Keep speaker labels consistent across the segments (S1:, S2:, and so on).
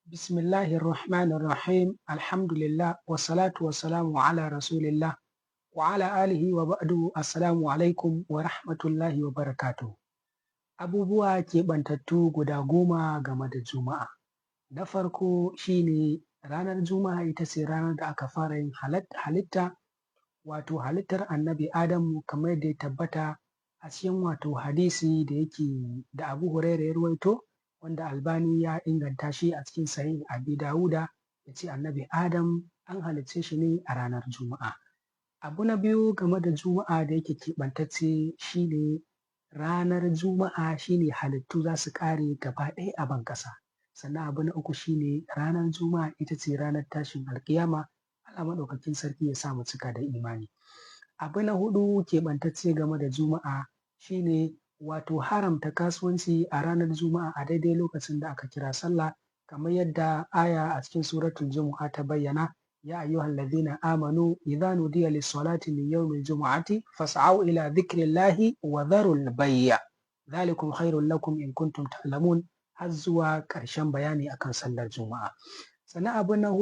S1: Bismillahir Rahmanir Rahim. Alhamdulillah wassalatu wassalamu ala Rasulillah wa ala alihi wa ba'du. Assalamu alaikum wa rahmatullahi wa barakatuh. Abubuwa keɓantattu guda 10 game da Juma'a. Na farko shine ranar Juma'a ita ce ranar da aka fara yin halitta, wato halittar Annabi Adamu, kamar yadda ya tabbata a cikin wato hadisi da Abu Huraira ya ruwaito, wanda Albani ya inganta shi a cikin Sahih Abi Dawuda, ya ce Annabi Adam an halicce shi ne a ranar Juma'a. Abu na biyu game da Juma'a da yake keɓantacce shine ranar Juma'a shine halittu za su ƙare gaba ɗaya a ban ƙasa. Sannan abu na uku shine ranar Juma'a ita ce ranar tashin alƙiyama. Allah maɗaukakin sarki ya sa mu cika da imani. Abu na huɗu keɓantacce game da Juma'a shine wato haramta kasuwanci a ranar Juma'a a daidai lokacin da aka kira sallah, kamar yadda aya a cikin suratul Jumu'a ta bayyana: ya ayyuhal ladhina amanu idza nudiya lis-salati min yawmil jumu'ati fas'au ila dhikrillahi wa dharul bay'a dhalikum khairul lakum in kuntum ta'lamun, har zuwa ƙarshen bayani akan sallar Juma'a. Sannan abu na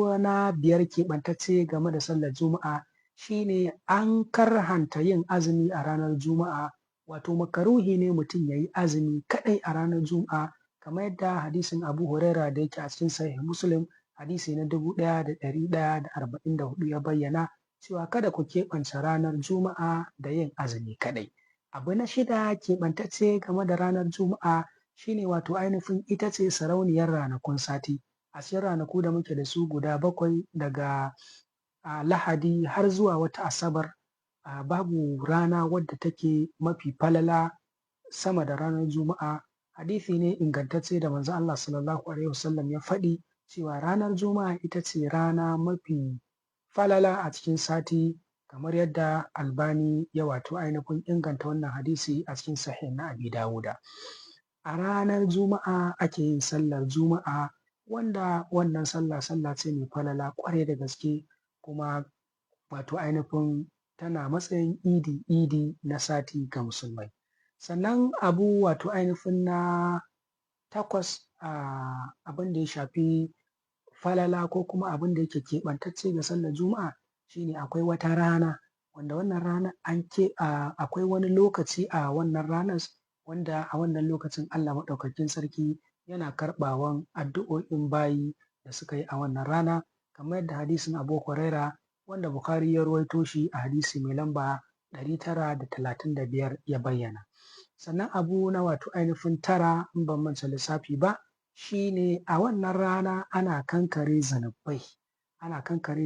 S1: biyar keɓantacce game da sallar Juma'a shine an karhanta yin azumi a ranar Juma'a, wato makaruhi ne mutum ya yi azumi kaɗai a ranar Juma'a, kamar yadda hadisin Abu Huraira da yake a cikin Sahih Muslim hadisi na 1144 ya bayyana cewa kada ku keɓance ranar Juma'a da yin azumi kaɗai. Abu na shida keɓantacce game da ranar Juma'a shine wato ainihin ita ce sarauniyar ranakun sati. A cikin ranaku da muke da su guda 7 daga Lahadi har zuwa wata Asabar, babu rana wadda take mafi falala sama da ranar Juma'a. Hadisi ne ingantacce da manzo Allah sallallahu alaihi wasallam ya faɗi cewa ranar Juma'a ita ce rana mafi falala a cikin sati, kamar yadda Albani ya wato ainihin inganta wannan hadisi a cikin Sahih na Abi Dawuda. A ranar Juma'a ake yin sallar Juma'a, wanda wannan sallah ce mai falala ƙwarai da gaske, kuma wato ainihin tana matsayin idi na sati ga musulmai. Sannan abu wato ainihin na 8, abin da ya shafi falala ko kuma abin da yake keɓantacce ga sallar Juma'a shine akwai wata rana wanda wannan rana akwai wani lokaci a wannan ranar wanda a wannan lokacin Allah maɗaukakin sarki yana karɓawan addu'o'in bayi da suka yi a wannan rana, kamar yadda hadisin Abu Huraira wanda Bukhari ya ruwaito shi a hadisi mai lamba 935 ya bayyana. Sannan abu na wato ainihin 9, in ban manta lissafi ba, shine a wannan rana ana kankare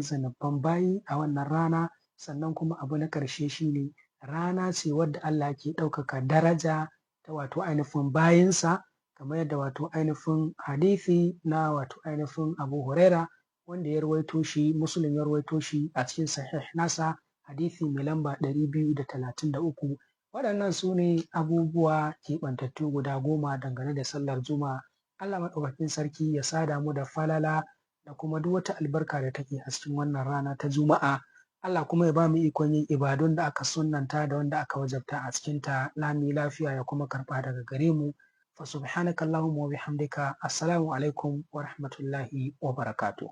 S1: zanubban bayi a wannan rana. Sannan kuma abu na ƙarshe shine rana ce wadda Allah ke ɗaukaka daraja ta wato ainihin bayinsa, kamar yadda wato ainihin hadisi na wato ainihin Abu Huraira wanda ya ruwaito shi, Muslim ya ruwaito shi a cikin Sahih nasa hadisi mai lamba 233. Waɗannan su ne abubuwa keɓantattu guda 10 dangane da sallar Juma'a. Allah maɗaukakin sarki ya sada mu da falala da kuma duk wata albarka da take a cikin wannan rana ta Juma'a. Allah kuma ya ba mu ikon yin ibadun da aka sunnanta da wanda aka wajabta a cikinta lami lafiya, ya kuma karɓa daga gare mu. Fa subhanakallahumma wa bihamdika, assalamu alaikum wa rahmatullahi wa barakatuh.